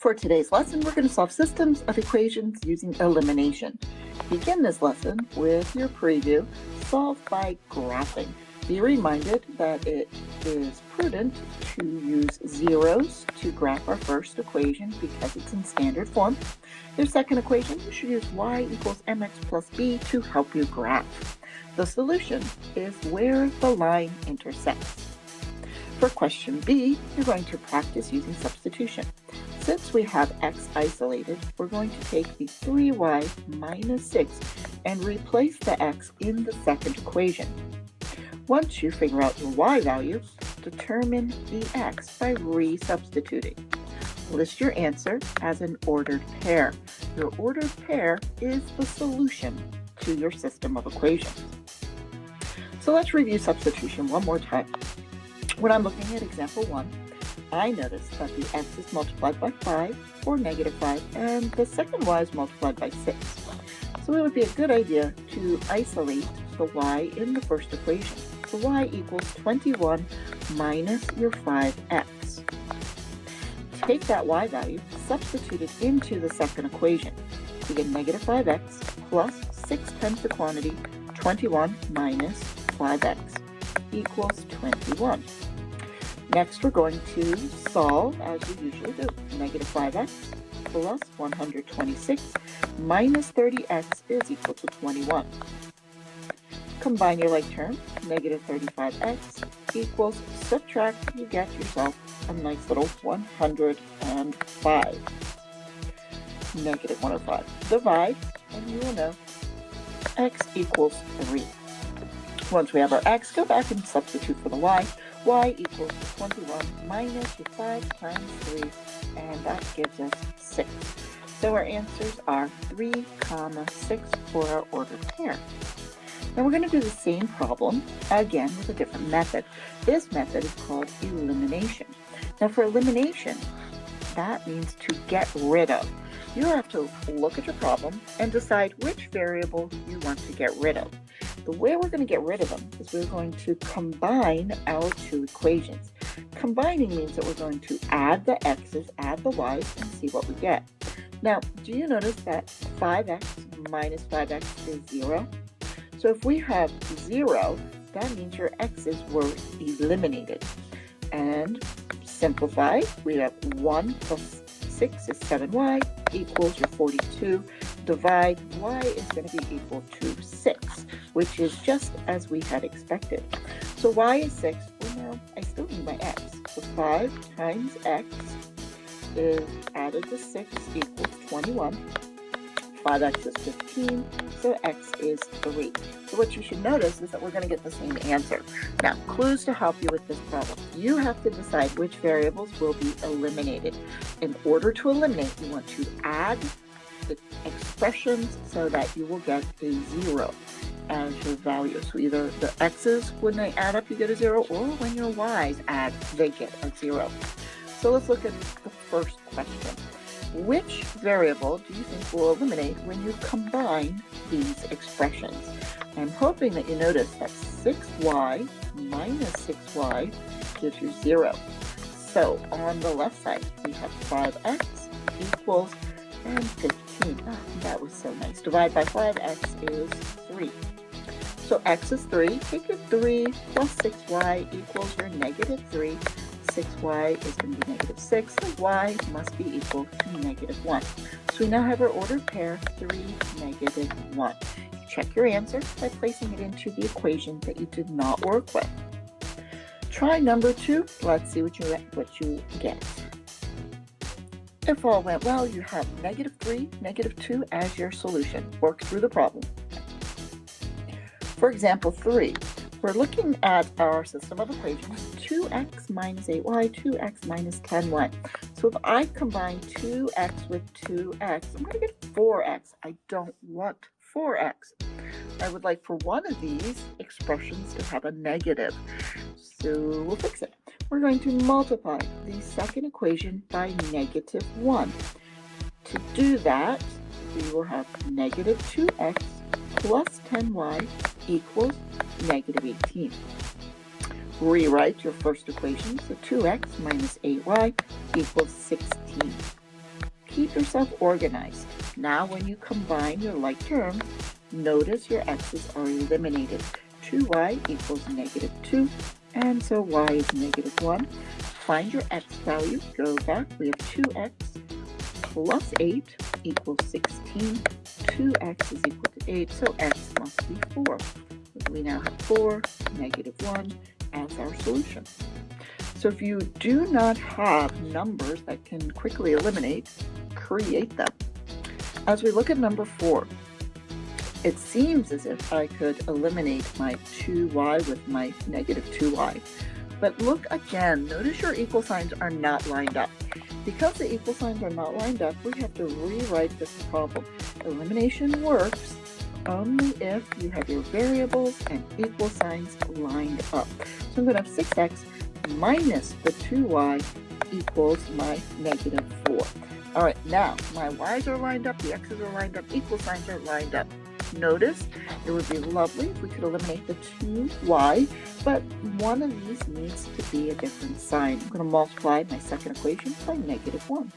For today's lesson, we're going to solve systems of equations using elimination. Begin this lesson with your preview, solve by graphing. Be reminded that it is prudent to use zeros to graph our first equation because it's in standard form. Your second equation, you should use y equals mx plus b to help you graph. The solution is where the line intersects. For question B, you're going to practice using substitution. Since we have x isolated, we're going to take the 3y minus 6 and replace the x in the second equation. Once you figure out your y value, determine the x by resubstituting. List your answer as an ordered pair. Your ordered pair is the solution to your system of equations. So let's review substitution one more time. When I'm looking at example 1, I notice that the x is multiplied by 5, or negative 5, and the second y is multiplied by 6. So it would be a good idea to isolate the y in the first equation. So y equals 21 minus your 5x. Take that y value, substitute it into the second equation. We get negative 5x plus 6 times the quantity, 21 minus 5x equals 21. Next, we're going to solve as we usually do. Negative 5x plus 126 minus 30x is equal to 21. Combine your like terms. Negative 35x equals, subtract, you get yourself a nice little 105. Negative 105. Divide, and you will know x equals 3. Once we have our x, go back and substitute for the y. Y equals 21 minus 5 times 3, and that gives us 6. So our answers are 3, 6 for our ordered pair. Now we're going to do the same problem again with a different method. This method is called elimination. Now for elimination, that means to get rid of. You have to look at your problem and decide which variable you want to get rid of. The way we're going to get rid of them is we're going to combine our two equations. Combining means that we're going to add the x's, add the y's, and see what we get. Now, do you notice that 5x minus 5x is 0? So if we have 0, that means your x's were eliminated. And simplify, we have 1 plus 6 is 7y equals your 42. Divide, y is going to be equal to 6, which is just as we had expected. So y is 6. Well, now I still need my x. So 5 times x is added to 6 equals 21. 5x is 15, so x is 3. So what you should notice is that we're going to get the same answer. Now, clues to help you with this problem. You have to decide which variables will be eliminated. In order to eliminate, you want to add the expressions so that you will get a 0 as your value. So either the x's, when they add up, you get a 0, or when your y's add, they get a 0. So let's look at the first question. Which variable do you think will eliminate when you combine these expressions? I'm hoping that you notice that 6y minus 6y gives you 0. So on the left side, we have 5x equals and 15. Oh, that was so nice. Divide by 5x is 3. So x is 3. Take your 3 plus 6y equals your negative 3. 6y is going to be negative 6, so y must be equal to negative 1. So we now have our ordered pair, 3, negative 1. Check your answer by placing it into the equation that you did not work with. Try number 2. Let's see what you get. If all went well, you have negative 3, negative 2 as your solution. Work through the problem. For example 3, we're looking at our system of equations, 2x minus 8y, 2x minus 10y. So if I combine 2x with 2x, I'm going to get 4x. I don't want 4x. I would like for one of these expressions to have a negative. So we'll fix it. We're going to multiply the second equation by negative 1. To do that, we will have negative 2x plus 10y equals negative 18. Rewrite your first equation, so 2x minus 8y equals 16. keep yourself organized. Now when you combine your like terms, notice your x's are eliminated. 2y equals -2, and so y is -1. Find your x value, go back, we have 2x plus 8 equals 16. 2x is equal to 8, so x must be 4. We now have 4, -1 as our solution. So if you do not have numbers that can quickly eliminate, create them. As we look at number 4, it seems as if I could eliminate my 2y with my -2y. But look again, notice your equal signs are not lined up. Because the equal signs are not lined up, we have to rewrite this problem. Elimination works only if you have your variables and equal signs lined up. So I'm going to have 6x minus the 2y equals my -4. All right, now my y's are lined up, the x's are lined up, equal signs are lined up. Notice it would be lovely if we could eliminate the 2y, but one of these needs to be a different sign. I'm going to multiply my second equation by -1.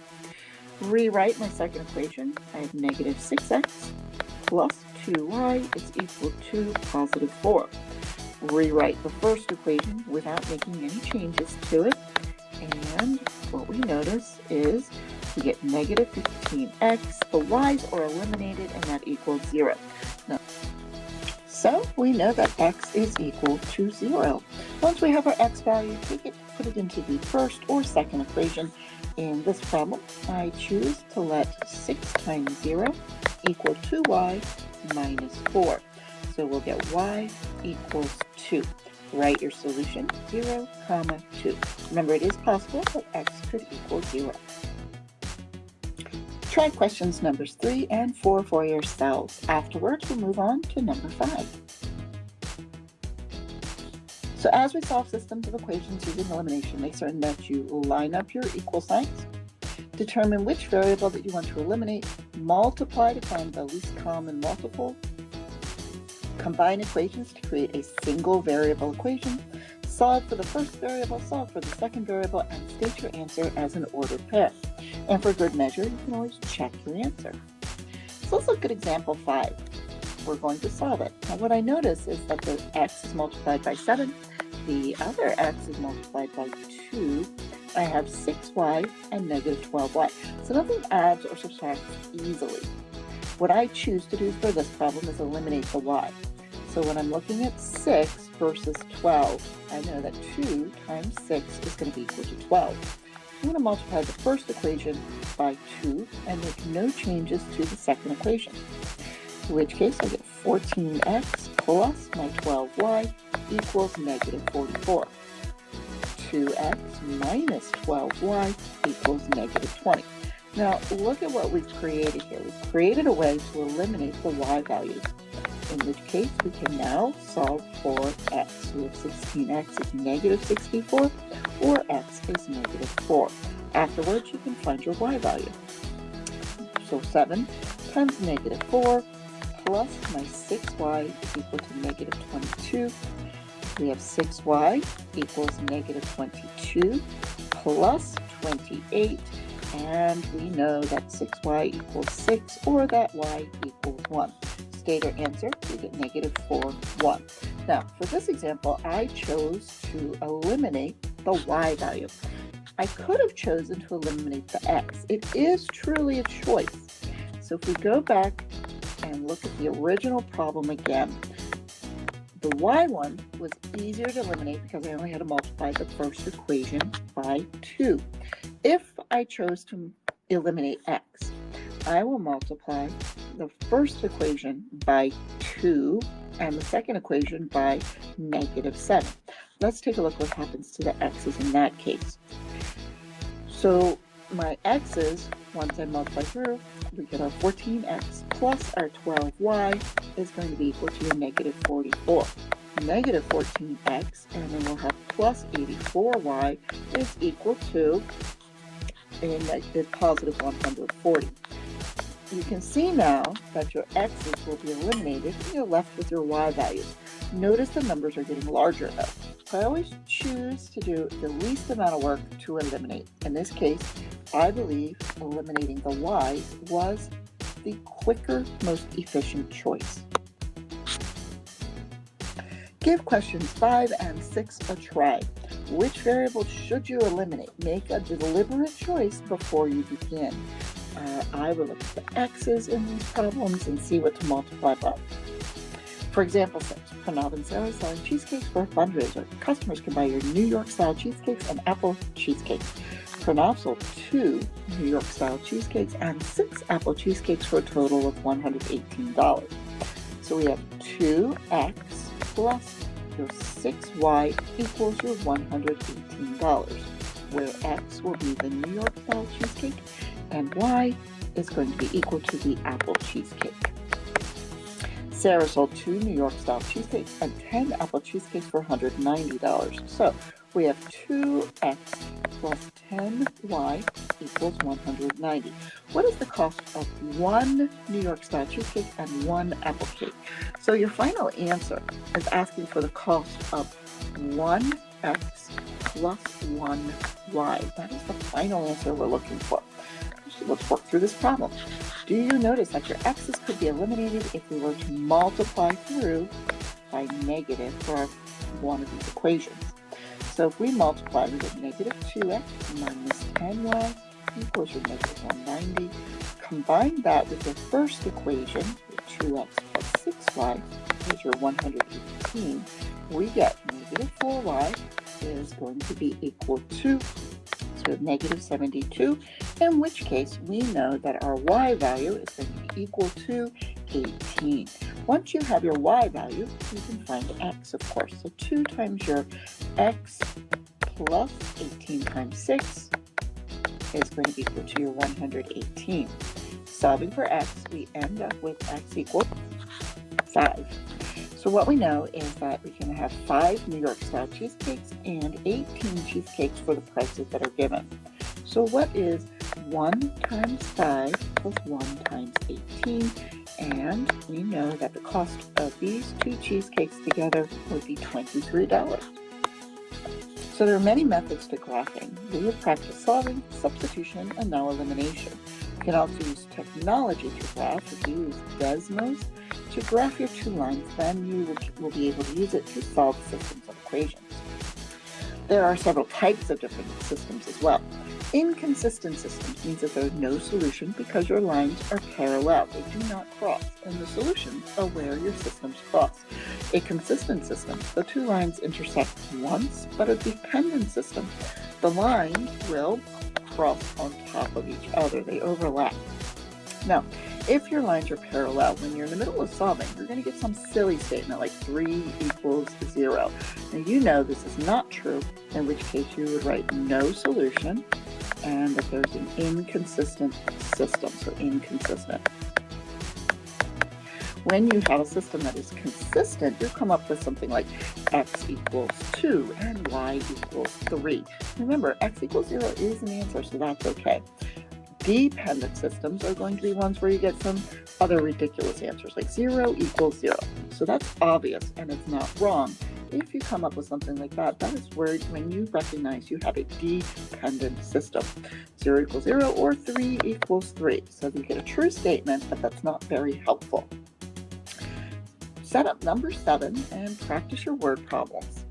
Rewrite my second equation. I have -6x plus 2y is equal to +4. Rewrite the first equation without making any changes to it, and what we notice is we get -15x, the y's are eliminated, and that equals 0. Now, so we know that x is equal to 0. Once we have our x value, take it, put it into the first or second equation. In this problem, I choose to let 6 times 0 equal 2y minus 4. So we'll get y equals 2. Write your solution, 0, 2. Remember, it is possible that x could equal 0. Try questions numbers 3 and 4 for yourselves. Afterwards, we'll move on to number 5. So as we solve systems of equations using elimination, make certain that you line up your equal signs, determine which variable that you want to eliminate, multiply to find the least common multiple, combine equations to create a single variable equation, solve for the first variable, solve for the second variable, and state your answer as an ordered pair. And for good measure, you can always check your answer. So let's look at example 5. We're going to solve it. Now what I notice is that the x is multiplied by 7, the other x is multiplied by 2, I have 6y and -12y. So nothing adds or subtracts easily. What I choose to do for this problem is eliminate the y. So when I'm looking at 6 versus 12, I know that 2 times 6 is going to be equal to 12. I'm going to multiply the first equation by 2 and make no changes to the second equation. In which case, I get 14x plus my 12y equals -44. 2x minus 12y equals -20. Now, look at what we've created here. We've created a way to eliminate the y values, in which case we can now solve for x. We have 16x is -64, or x is -4. Afterwards, you can find your y value. So 7 times -4 plus my 6y is equal to -22. We have 6y equals -22 plus 28, and we know that 6y equals 6, or that y equals 1. State our answer, we get -4, 1. Now, for this example, I chose to eliminate the y value. I could have chosen to eliminate the x. It is truly a choice. So if we go back and look at the original problem again, the y one was easier to eliminate because I only had to multiply the first equation by 2. If I chose to eliminate x, I will multiply the first equation by 2 and the second equation by -7. Let's take a look what happens to the x's in that case. So my x's, once I multiply through, we get our 14x plus our 12y is going to be equal to -44. -14x, and then we'll have plus 84y is equal to a positive 140. You can see now that your x's will be eliminated and you're left with your y values. Notice the numbers are getting larger though. I always choose to do the least amount of work to eliminate. In this case, I believe eliminating the y was the quicker, most efficient choice. Give questions 5 and 6 a try. Which variable should you eliminate? Make a deliberate choice before you begin. I will look at the x's in these problems and see what to multiply by. For example, 6. Pranav and Sarah selling cheesecakes for a fundraiser. Customers can buy your New York-style cheesecakes and apple cheesecakes. Pranav sold 2 New York-style cheesecakes and 6 apple cheesecakes for a total of $118. So we have 2x plus your 6y equals your $118, where x will be the New York-style cheesecake and y is going to be equal to the apple cheesecake. Sarah sold 2 New York-style cheesecakes and 10 apple cheesecakes for $190. So we have 2x plus 10y equals 190. What is the cost of 1 New York-style cheesecake and 1 apple cake? So your final answer is asking for the cost of 1x plus 1y. That is the final answer we're looking for. So let's work through this problem. Do you notice that your x's could be eliminated if we were to multiply through by negative for one of these equations? So if we multiply, we get negative 2x minus 10y equals your negative 190. Combine that with your first equation, 2x plus 6y is your 118. We get negative 4y is going to be equal to negative 72, in which case we know that our y value is going to be equal to 18. Once you have your y value, you can find x, of course. So 2 times your x plus 18 times 6 is going to be equal to your 118. Solving for x, we end up with x equals 5. So what we know is that we can have 5 New York-style cheesecakes and 18 cheesecakes for the prices that are given. So what is 1 times 5 plus 1 times 18? And we know that the cost of these 2 cheesecakes together would be $23. So there are many methods to graphing. We have practiced solving, substitution, and now elimination. You can also use technology to graph. If you use Desmos to graph your 2 lines, then you will be able to use it to solve systems of equations. There are several types of different systems as well. Inconsistent systems means that there's no solution because your lines are parallel. They do not cross, and the solutions are where your systems cross. A consistent system, the 2 lines intersect once, but a dependent system, the lines will cross on top of each other. They overlap. Now, if your lines are parallel, when you're in the middle of solving, you're going to get some silly statement like 3 equals 0. Now, you know this is not true, in which case you would write no solution, and that there's an inconsistent system, so inconsistent. When you have a system that is consistent, you'll come up with something like x equals 2 and y equals 3. Remember, x equals 0 is an answer, so that's okay. Dependent systems are going to be ones where you get some other ridiculous answers, like 0 equals 0. So that's obvious, and it's not wrong. If you come up with something like that, that is where when you recognize you have a dependent system. 0 equals 0 or 3 equals 3. So you get a true statement, but that's not very helpful. Set up number 7 and practice your word problems.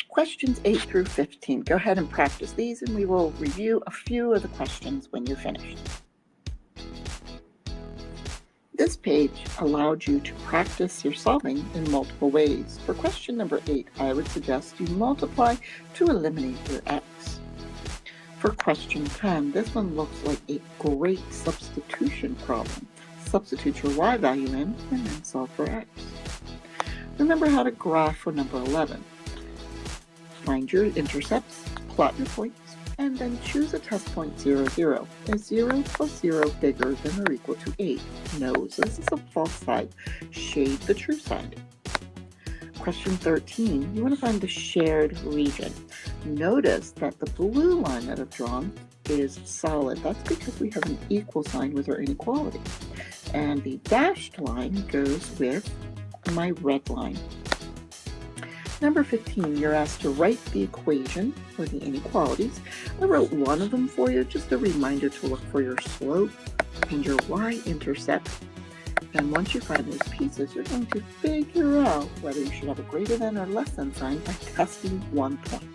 Questions 8 through 15. Go ahead and practice these, and we will review a few of the questions when you're finished. This page allowed you to practice your solving in multiple ways. For question number 8, I would suggest you multiply to eliminate your x. For question 10, this one looks like a great substitution problem. Substitute your y value in and then solve for x. Remember how to graph for number 11. Find your intercepts, plot your points, and then choose a test point 0, 0. Is 0 plus 0 bigger than or equal to 8? No, so this is a false side. Shade the true side. Question 13, you want to find the shared region. Notice that the blue line that I've drawn is solid. That's because we have an equal sign with our inequality. And the dashed line goes with my red line. Number 15, you're asked to write the equation for the inequalities. I wrote one of them for you, just a reminder to look for your slope and your y-intercept. And once you find those pieces, you're going to figure out whether you should have a greater than or less than sign by testing one point.